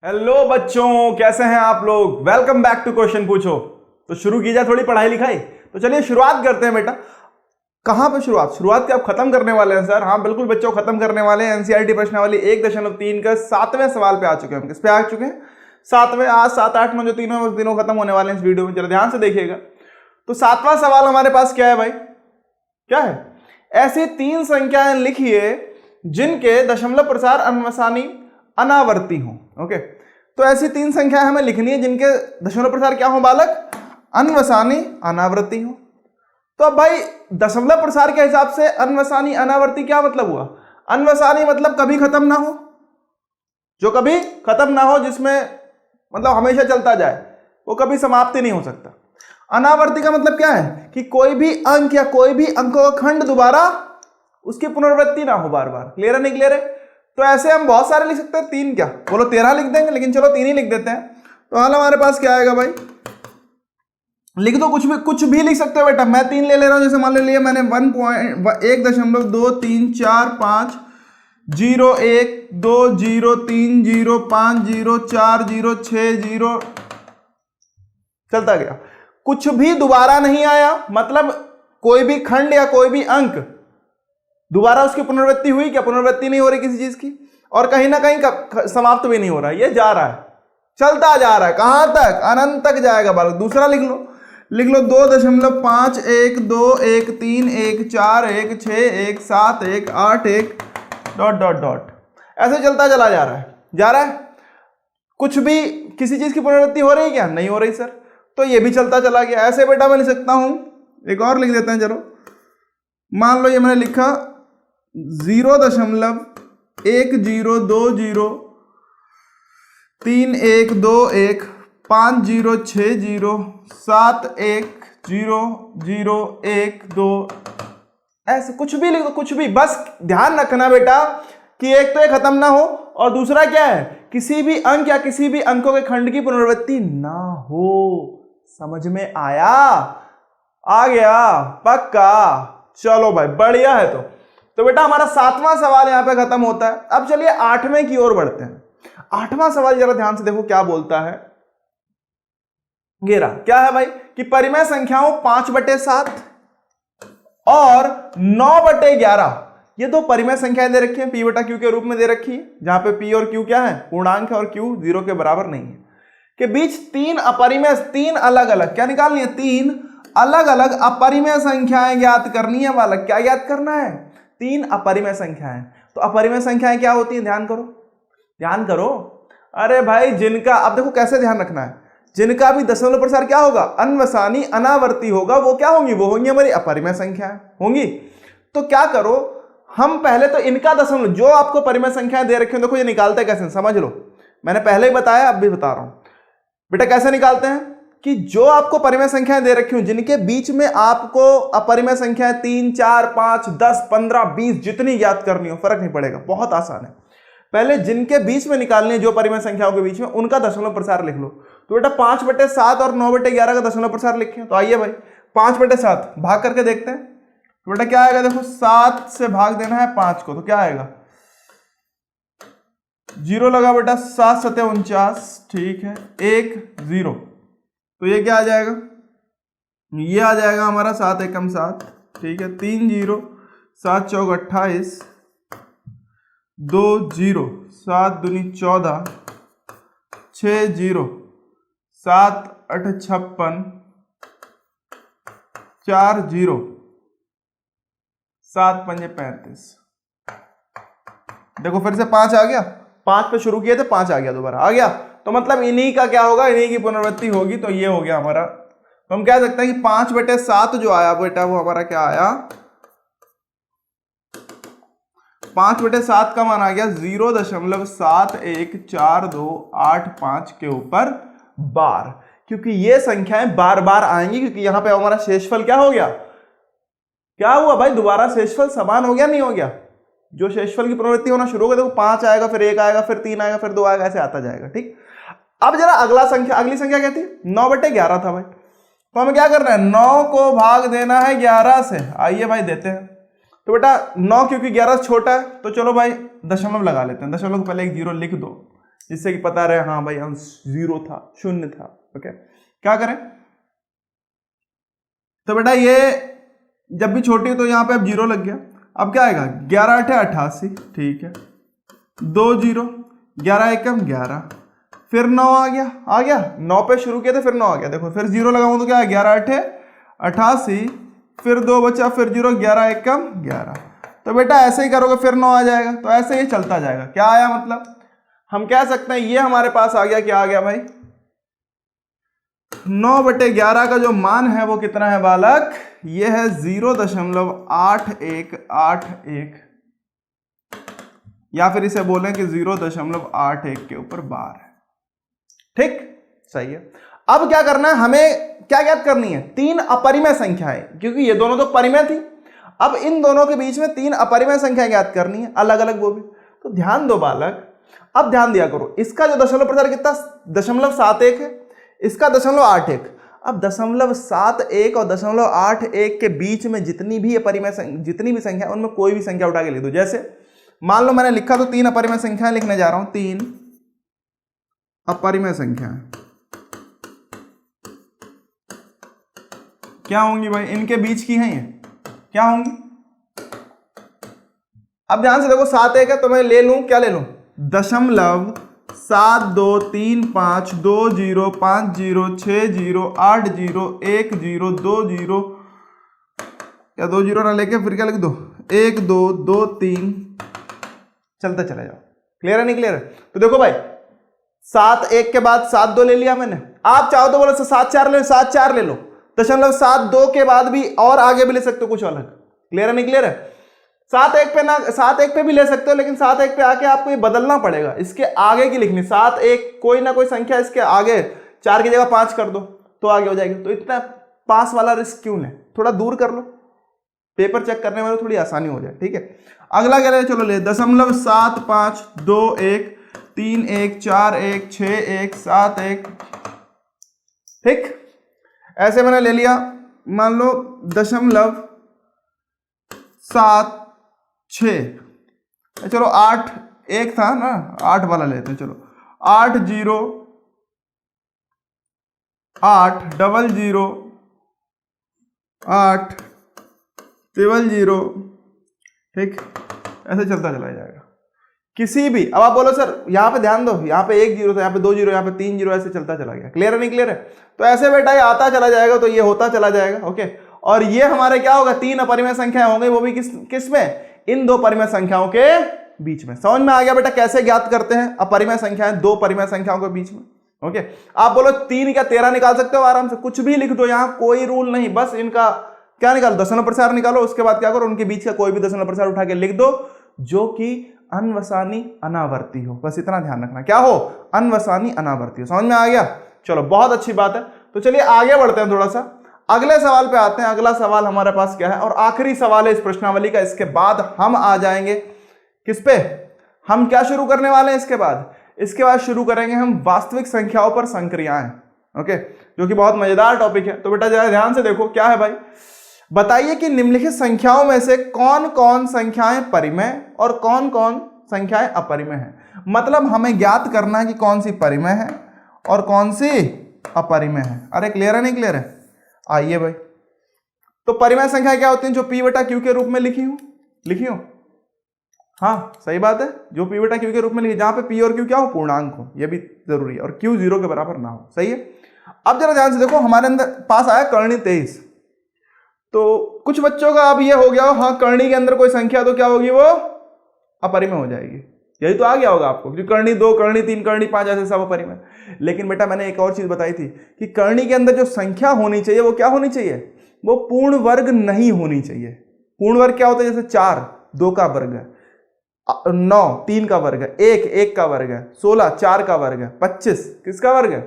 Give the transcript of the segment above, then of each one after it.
Hello बच्चों, कैसे हैं आप लोग। वेलकम बैक टू क्वेश्चन पूछो। तो शुरू की जाए थोड़ी पढ़ाई लिखाई। तो चलिए शुरुआत करते हैं बेटा। कहां पे शुरुआत की आप खत्म करने वाले हैं सर। हाँ बिल्कुल बच्चों, खत्म करने वाले हैं। एनसीईआरटी प्रश्नावली 1.3 का 7वें सवाल पे आ चुके हैं हम। किस पे आ चुके हैं? 7वें। आज 7, 8, 9 जो तीनों खत्म होने वाले हैं इस वीडियो में। जरा ध्यान से देखिएगा। तो 7वां सवाल हमारे पास क्या है भाई? क्या है? ऐसी 3 संख्याएं लिखिए जिनके दशमलव प्रसार अनवसानी अनावर्ती हो। ओके, तो ऐसी 3 संख्याएं हमें लिखनी है जिनके दशमलव प्रसार क्या हो बालक? अनवसानी अनावर्ती हो। तो अब भाई दशमलव प्रसार के हिसाब से अनवसानी अनावर्ती क्या मतलब हुआ? अनवसानी मतलब कभी खत्म ना हो, जो कभी खत्म ना हो, जिसमें मतलब हमेशा चलता जाए, वो कभी समाप्ति नहीं हो सकता। अनावर्ती का मतलब क्या है? कि कोई भी अंक या कोई भी अंकों का खंड दोबारा उसकी पुनरावृत्ति ना हो बार बार। क्लियर है नहीं क्लियर है? तो ऐसे हम बहुत सारे लिख सकते हैं। 3 क्या बोलो 13 लिख देंगे, लेकिन चलो 3 ही लिख देते हैं। तो हाल हमारे पास क्या आएगा भाई? लिख दो, कुछ भी लिख सकते हो बेटा। मैं 3 ले रहा हूं। जैसे मान लिया मैंने 1.1.2 3 4 5 0 1 2 0 3 0 5 0 4 0 6 0 चलता गया। कुछ भी दोबारा नहीं आया, मतलब कोई भी खंड या कोई भी अंक दोबारा उसकी पुनरावृत्ति हुई क्या? पुनरावृत्ति नहीं हो रही किसी चीज की, और कहीं ना कहीं समाप्त भी नहीं हो रहा है। ये जा रहा है, चलता जा रहा है। कहां तक? अनंत तक जाएगा बालक। दूसरा लिख लो 2.5 1 2 1 3 1 4 1 6 1 7 1 8 1 डॉट डॉट डॉट। ऐसे चलता चला जा रहा है। कुछ भी किसी चीज की पुनरावृत्ति हो रही है क्या? नहीं हो रही सर। तो ये भी चलता चला गया। ऐसे बेटा मैं लिख सकता हूं, एक और लिख देते हैं चलो। मान लो ये मैंने लिखा 0.1020 3 1 2 1 5 0 6 0 7 1 0 0 1 2। ऐसे कुछ भी लिख दो, कुछ भी। बस ध्यान रखना बेटा कि एक तो ये खत्म ना हो, और दूसरा क्या है? किसी भी अंक या किसी भी अंकों के खंड की पुनरावृत्ति ना हो। समझ में आया? आ गया पक्का? चलो भाई बढ़िया है। तो बेटा हमारा 7वां सवाल यहां पे खत्म होता है। अब चलिए 8वें की ओर बढ़ते हैं। 8वां सवाल जरा ध्यान से देखो क्या बोलता है। गेरा क्या है भाई? कि परिमेय संख्याओं 5/7 और 9/11, ये दो परिमेय संख्याएं दे रखी हैं p बटा q के रूप में दे रखी है, जहां पे p और q क्या है? पूर्णांक है, और q 0 के बराबर नहीं है। के बीच 3 अपरिमेय, 3 अलग अलग क्या निकालनी है? 3 अलग अलग अपरिमेय संख्याएं ज्ञात करनी है बालक। क्या ज्ञात करना है? 3 अपरिमेय संख्याएं। तो अपरिमेय संख्याएं क्या होती हैं? ध्यान करो। अरे भाई जिनका, अब देखो कैसे ध्यान रखना है, जिनका भी दशमलव प्रसार क्या होगा? अनवसानी अनावर्ती होगा, वो क्या होंगी? वो होंगी हमारी अपरिमेय संख्याएं होंगी। तो क्या करो, हम पहले तो इनका दशमलव, जो आपको परिमेय संख्याएं दे रखी हैं, देखो ये निकालते कैसे समझ लो। मैंने पहले ही बताया, अब भी बता रहा हूं बेटा कैसे निकालते हैं। कि जो आपको परिमेय संख्याएं दे रखी हो, जिनके बीच में आपको अपरिमेय संख्याएं 3 4 5 10 15 20 जितनी ज्ञात करनी हो, फर्क नहीं पड़ेगा, बहुत आसान है। पहले जिनके बीच में निकालनी है, जो परिमेय संख्याओं के बीच में, उनका दशमलव प्रसार लिख लो। तो बेटा 5/7 और 9/11 का दशमलव प्रसार लिखें। तो आइए भाई 5/7 भाग करके देखते हैं। तो बेटा क्या आएगा? देखो 7 से भाग देना है 5 को, तो क्या आएगा? 0 लगा बेटा, 7 7 49, ठीक है, 1 0। तो ये क्या आ जाएगा? ये आ जाएगा हमारा 7 एकम 7, ठीक है, 3 0, 7 चौक 28, 2 0, 7 दूनी 14, 6 0, 7 8 56, 4 0, 7 5 35। देखो फिर से 5 आ गया। 5 पे शुरू किए थे, 5 आ गया, दोबारा आ गया। तो मतलब इन्हीं का क्या होगा? इन्हीं की पुनरावृत्ति होगी। तो ये हो गया हमारा। तो हम कह सकते हैं कि 5/7 जो आया बेटा, वो हमारा क्या आया? 5/7 का मान आ गया 0.71428 के ऊपर बार, क्योंकि ये संख्याएं बार बार आएंगी, क्योंकि यहां पे हमारा शेषफल क्या हो गया? क्या हुआ भाई? दोबारा शेषफल समान हो गया नहीं हो गया? जो शेषफल की पुनरावृत्ति होना शुरू हो गया, देखो 5 आएगा, फिर 1 आएगा, फिर 3 आएगा, फिर 2 आएगा, ऐसे आता जाएगा। ठीक, अब जरा अगली संख्या क्या थी? 9/11 था भाई। तो हमें क्या करना है? 9 को भाग देना है 11 से। आइए भाई देते हैं। तो बेटा 9 क्योंकि 11 से छोटा है, तो चलो भाई दशमलव लगा लेते हैं। दशमलव को पहले एक 0 लिख दो, जिससे कि पता रहे हाँ भाई अंश 0 था, 0 था। ओके, क्या करें? तो बेटा ये जब भी छोटी है तो यहाँ पे अब 0 लग गया। अब क्या आएगा? 11 8 88, ठीक है, 2 0, 11 1 11, फिर 9 आ गया 9 पे शुरू किया था, फिर 9 आ गया। देखो फिर 0 लगाऊं तो क्या है? 11 8 88, फिर 2 बचा, फिर 0, 11 1 11। तो बेटा ऐसे ही करोगे फिर 9 आ जाएगा। तो ऐसे ही चलता जाएगा। क्या आया? मतलब हम कह सकते हैं ये हमारे पास आ गया। क्या आ गया भाई? 9/11 का जो मान है वो कितना है बालक? ये है 0.8181, या फिर इसे बोलें कि 0.81 के ऊपर बार है। ठीक, सही है। अब क्या करना है? हमें क्या ज्ञात करनी है? 3 अपरिमेय संख्याएं, क्योंकि ये दोनों तो परिमेय थी। अब इन दोनों के बीच में 3 अपरिमेय संख्याएं ज्ञात करनी है, अलग अलग वो भी। तो ध्यान दो बालक, अब ध्यान दिया करो। इसका जो दशमलव प्रचार कितना? 0.71 है, इसका 0.81। अब 0.71 और 0.81 के बीच में जितनी भी संख्या, उनमें कोई भी संख्या उठा के लिख दो। जैसे मान लो मैंने लिखा तो 3 अपरिमेय संख्याएं लिखने जा रहा हूं। 3 अपरिमेय संख्याएं क्या होंगी भाई? इनके बीच की हैं ये, क्या होंगी? अब ध्यान से देखो, 7 1 है तो मैं ले लूं, क्या ले लूं? 0.72350506080102 या 2 0 ना लेके फिर क्या लिख दो? 1 2 2 3, चलते चले जाओ। क्लियर है नहीं क्लियर है? तो देखो भाई, 7 1 के बाद 7 2 ले लिया मैंने। आप चाहो तो बोलो 7 4 ले, 7 4 ले लो। 0.72 के बाद भी और आगे भी ले सकते हो कुछ अलग। क्लियर है नहीं क्लियर है? 7 1 पे ना, 7 1 पे भी ले सकते हो, लेकिन 7 1 पे आके आपको ये बदलना पड़ेगा, इसके आगे की लिखनी। 7 1 कोई ना कोई संख्या इसके आगे 4 की जगह 5 कर दो तो आगे हो जाएगी। तो इतना पास वाला रिस्क क्यों लें? थोड़ा दूर कर लो, पेपर चेक करने में थोड़ी आसानी हो जाए। ठीक है, अगला क्या ले? चलो ले 0.7521 3 1 4 1 6 1 7 1। ठीक, ऐसे मैंने ले लिया। मान लो 0.76, चलो 8 1 था ना, 8 वाला लेते हैं। चलो 8 0 8 00 8 00। ठीक, ऐसे चलता चला जाएगा किसी भी। अब आप बोलो सर यहाँ पे ध्यान दो, यहाँ पे 1 0 था, यहाँ पे 2 0, यहाँ पे 3 0, ऐसे चलता चला गया। क्लियर है नहीं क्लियर है? तो ऐसे बेटा ये आता चला जाएगा, तो ये होता चला जाएगा। ओके, और ये हमारे क्या होगा? 3 अपरिमेय संख्याएं होंगी, वो भी किस में? इन 2 परिमेय संख्याओं के बीच में। समझ में आ गया बेटा कैसे ज्ञात करते हैं अपरिमेय संख्याएं 2 परिमेय संख्याओं के बीच में? ओके, आप बोलो 3 क्या 13 निकाल सकते हो आराम से, कुछ भी लिख दो, यहाँ कोई रूल नहीं। बस इनका क्या निकालो? दशमलव प्रसार निकालो। उसके बाद क्या करो? उनके बीच का कोई भी दशमलव प्रसार उठा के लिख दो जो कि अनवसानी अनावर्ती हो। बस इतना ध्यान रखना, क्या हो? अनवसानी अनावर्ती हो। समझ में आ गया? चलो बहुत अच्छी बात है। तो चलिए आगे बढ़ते हैं, थोड़ा सा अगले सवाल पे आते हैं। अगला सवाल हमारे पास क्या है, और आखिरी सवाल है इस प्रश्नावली का। इसके बाद हम आ जाएंगे किस पे? हम क्या शुरू करने वाले हैं इसके बाद? इसके बाद शुरू करेंगे हम वास्तविक संख्याओं पर संक्रियाएं। ओके, जो कि बहुत मजेदार टॉपिक है। तो बेटा जरा ध्यान से देखो, क्या है भाई? बताइए कि निम्नलिखित संख्याओं में से कौन कौन संख्याएं परिमेय और कौन कौन संख्याएं अपरिमेय हैं। मतलब हमें ज्ञात करना है कि कौन सी परिमेय है और कौन सी अपरिमेय है। अरे क्लियर है नहीं क्लियर है? आइए भाई, तो परिमेय संख्या क्या होती है? जो P/Q के रूप में लिखी हो। हाँ सही बात है, जो P/Q के रूप में लिखी, जहां पे P और Q क्या हो? पूर्णांक हो, यह भी जरूरी है, और Q 0 के बराबर ना हो। सही है। अब जरा ध्यान से देखो, हमारे अंदर पास आया करणी 23। तो कुछ बच्चों का अब ये हो गया, हाँ करणी के अंदर कोई संख्या तो क्या होगी? वो अपरिमेय हो जाएगी। यही तो आ गया होगा आपको, क्योंकि करणी 2 करणी 3 करणी 5 ऐसे सब अपरिमेय। लेकिन बेटा मैंने एक और चीज बताई थी कि करणी के अंदर जो संख्या होनी चाहिए वो क्या होनी चाहिए? वो पूर्ण वर्ग नहीं होनी चाहिए। पूर्ण वर्ग क्या होता है? जैसे 4 2 का वर्ग है, 9 3 का वर्ग है, 1 1 का वर्ग है, 16 4 का वर्ग है, 25 किसका वर्ग है?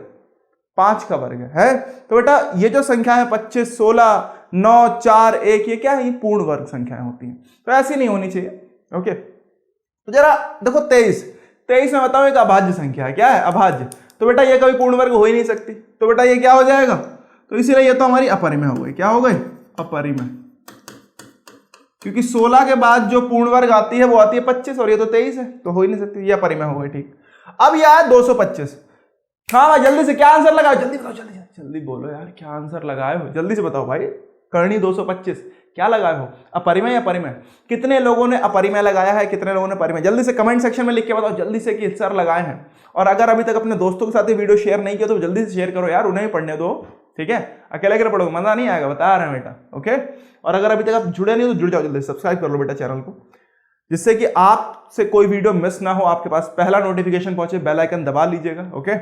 5 का वर्ग है। तो बेटा ये जो संख्या है 25 16 9 4 1, ये क्या है? ये पूर्ण वर्ग संख्याएं होती हैं, तो ऐसी नहीं होनी चाहिए। ओके, तो जरा देखो 23 में बताओ एक अभाज्य संख्या है। क्या है? अभाज्य। तो बेटा ये कभी पूर्ण वर्ग हो ही नहीं सकती, तो बेटा ये क्या हो जाएगा? तो इसीलिए ये तो हमारी अपरिमेय हो गई। क्या हो गई? अपरिमेय। क्योंकि 16 के बाद जो पूर्ण वर्ग आती है वो आती है 25, और ये तो 23 है, तो हो ही नहीं सकती, ये अपरिमेय हो गई। ठीक, अब यह है 225। हाँ भाई जल्दी से क्या आंसर लगाओ, जल्दी बताओ, जल्दी जल्दी बोलो यार, क्या आंसर लगाए हो, जल्दी से बताओ भाई। करणी 225 क्या लगाए हो, अपरिमेय या परिमेय? कितने लोगों ने अपरिमेय लगाया है, कितने लोगों ने परिमेय? जल्दी से कमेंट सेक्शन में लिख के बताओ जल्दी से कि सर लगाए हैं। और अगर अभी तक अपने दोस्तों के साथ ये वीडियो शेयर नहीं किया तो जल्दी से शेयर करो यार, उन्हें भी पढ़ने दो, ठीक है? अकेले अकेले पढ़ोगे मजा नहीं आएगा, बता रहे हैं बेटा, ओके? और अगर अभी तक आप जुड़े नहीं हो तो जुड़ जाओ, जल्दी सब्सक्राइब कर लो बेटा चैनल को, जिससे कि आपसे कोई वीडियो मिस ना हो, आपके पास पहला नोटिफिकेशन पहुंचे, बेल आइकन दबा लीजिएगा, ओके?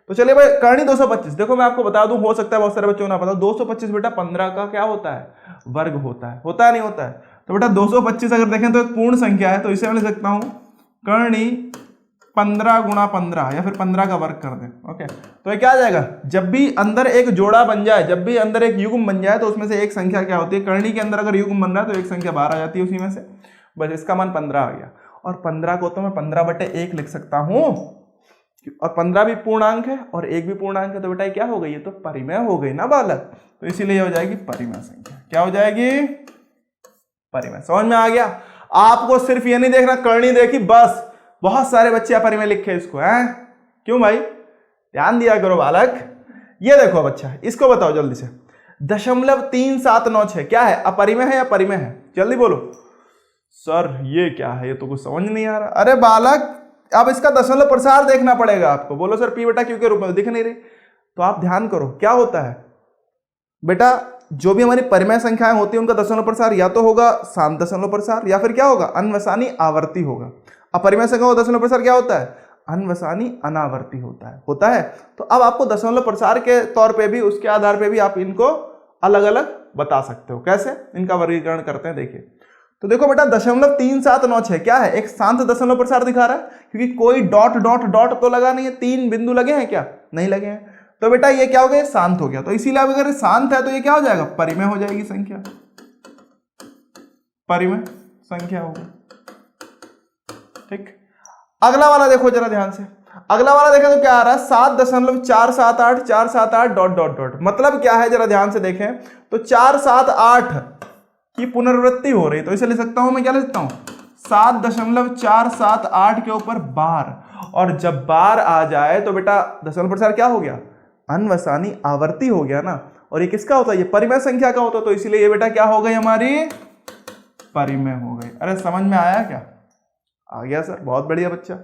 तो चलिए भाई करणी 225, देखो मैं आपको बता दूं, हो सकता है बहुत सारे बच्चों को ना पता, 225 बेटा 15 का क्या होता है, वर्ग होता है नहीं होता है? तो बेटा 225 अगर देखें तो एक पूर्ण संख्या है, तो इसे मैं लिख सकता हूं करणी 15 गुणा 15 या फिर 15 का वर्ग कर दें, ओके? तो ये क्या आ जाएगा, जब भी अंदर एक जोड़ा बन जाए, जब भी अंदर एक युग्म बन जाए तो उसमें से एक संख्या क्या होती है, करणी के अंदर अगर युग्म बन रहा है तो एक संख्या बाहर आ जाती है उसी में से, बस इसका मान 15 आ गया। और 15 को तो मैं 15/1 लिख सकता हूं, और 15 भी पूर्णांक है और 1 भी पूर्णांक है, तो बेटा क्या हो गई, ये तो परिमेय हो गई ना बालक, तो इसीलिए हो जाएगी परिमेय संख्या। क्या हो जाएगी, परिमेय। समझ में आ गया? आपको सिर्फ ये नहीं देखना करणी देखी बस, बहुत सारे बच्चे अपरिमेय लिखे इसको, हैं? क्यों भाई, ध्यान दिया करो बालक। ये देखो बच्चा, इसको बताओ जल्दी से, 0.3796 क्या है, अपरिमेय है या परिमेय है? जल्दी बोलो सर ये क्या है, ये तो कुछ समझ नहीं आ रहा। अरे बालक अब इसका दशमलव प्रसार देखना पड़ेगा आपको। बोलो सर पी बेटा क्यू के रूप में दिख नहीं रही, तो आप ध्यान करो क्या होता है बेटा, जो भी हमारी परिमेय संख्याएं होती है उनका दशमलव प्रसार या तो होगा शांत दशमलव प्रसार या फिर क्या होगा, अनवसानी आवर्ती होगा। अपरिमेय संख्या का दशमलव प्रसार क्या होता है, अनवसानी अनावर्ती होता है। तो अब आपको दशमलव प्रसार के तौर पे भी, उसके आधार पे भी आप इनको अलग अलग बता सकते हो। कैसे इनका वर्गीकरण करते हैं देखिए, तो देखो बेटा 0.3796 क्या है, एक शांत दशमलव प्रसार दिखा रहा है, क्योंकि कोई डॉट डॉट डॉट तो लगा नहीं है, 3 बिंदु लगे हैं क्या, नहीं लगे हैं, तो बेटा ये क्या हो गया, शांत हो गया। तो इसीलिए अगर शांत है तो ये क्या हो जाएगा, परिमेय हो जाएगी संख्या, परिमेय संख्या होगी, ठीक। अगला वाला देखो जरा ध्यान से, अगला वाला देखें तो क्या आ रहा है, 7.478 डॉट डॉट डॉट, मतलब क्या है जरा ध्यान से देखें, तो 478 की पुनरावृत्ति हो रही, तो इसे लिख सकता हूं मैं, क्या लिख सकता हूं, 7.478 के ऊपर बार, और जब बार आ जाए तो बेटा दशमलव प्रसार क्या हो गया, अनवसानी आवर्ती हो गया ना, और ये किसका होता है, ये परिमेय संख्या का होता है, तो इसीलिए ये बेटा क्या हो गई, हमारी परिमेय हो गई। अरे समझ में आया क्या, आ गया सर, बहुत बढ़िया बच्चा।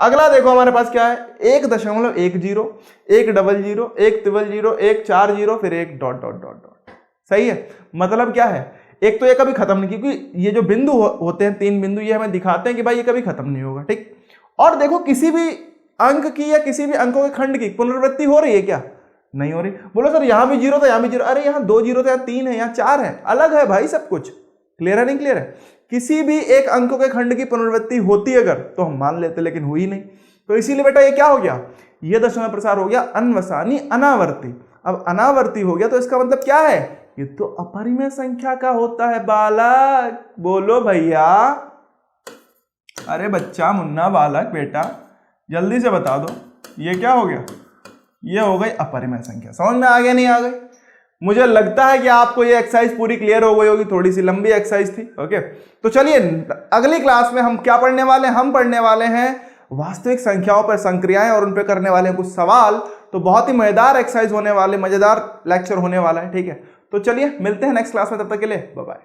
अगला देखो हमारे पास क्या है, 1.10 100 100 140 फिर 1 डॉट डॉट डॉट डॉट, सही है। मतलब क्या है, एक तो ये कभी खत्म नहीं, क्योंकि ये जो बिंदु होते हैं 3 बिंदु, ये हमें दिखाते हैं कि भाई ये कभी खत्म नहीं होगा, ठीक। और देखो किसी भी अंक की या किसी भी अंकों के खंड की पुनरावृत्ति हो रही है क्या, नहीं हो रही। बोलो सर यहां भी 0 था, यहां भी 0, अरे यहाँ 2 0 थे, यहाँ 3 है, यहाँ 4 है, अलग है भाई सब कुछ, क्लियर है नहीं क्लियर है। किसी भी एक अंकों के खंड की पुनरावृत्ति होती अगर तो हम मान लेते, लेकिन हुई नहीं, तो इसीलिए बेटा ये क्या हो गया, ये दशमलव प्रसार हो गया अनवसानी अनावर्ती। अब अनावर्ती हो गया तो इसका मतलब क्या है, ये तो अपरिमेय संख्या का होता है बालक। बोलो भैया, अरे बच्चा मुन्ना बालक बेटा जल्दी से बता दो, ये क्या हो गया, ये हो गई अपरिमेय संख्या। समझ में आ गया नहीं आ गई? मुझे लगता है कि आपको ये एक्सरसाइज पूरी क्लियर हो गई होगी, थोड़ी सी लंबी एक्सरसाइज थी, ओके। तो चलिए अगली क्लास में हम क्या पढ़ने वाले हैं, हम पढ़ने वाले हैं वास्तविक संख्याओं पर संक्रियाएं और उन पर करने वाले कुछ सवाल। तो बहुत ही मजेदार एक्सरसाइज होने वाले, मजेदार लेक्चर होने वाला है, ठीक है। तो चलिए मिलते हैं नेक्स्ट क्लास में, तब तक के लिए बाय बाय।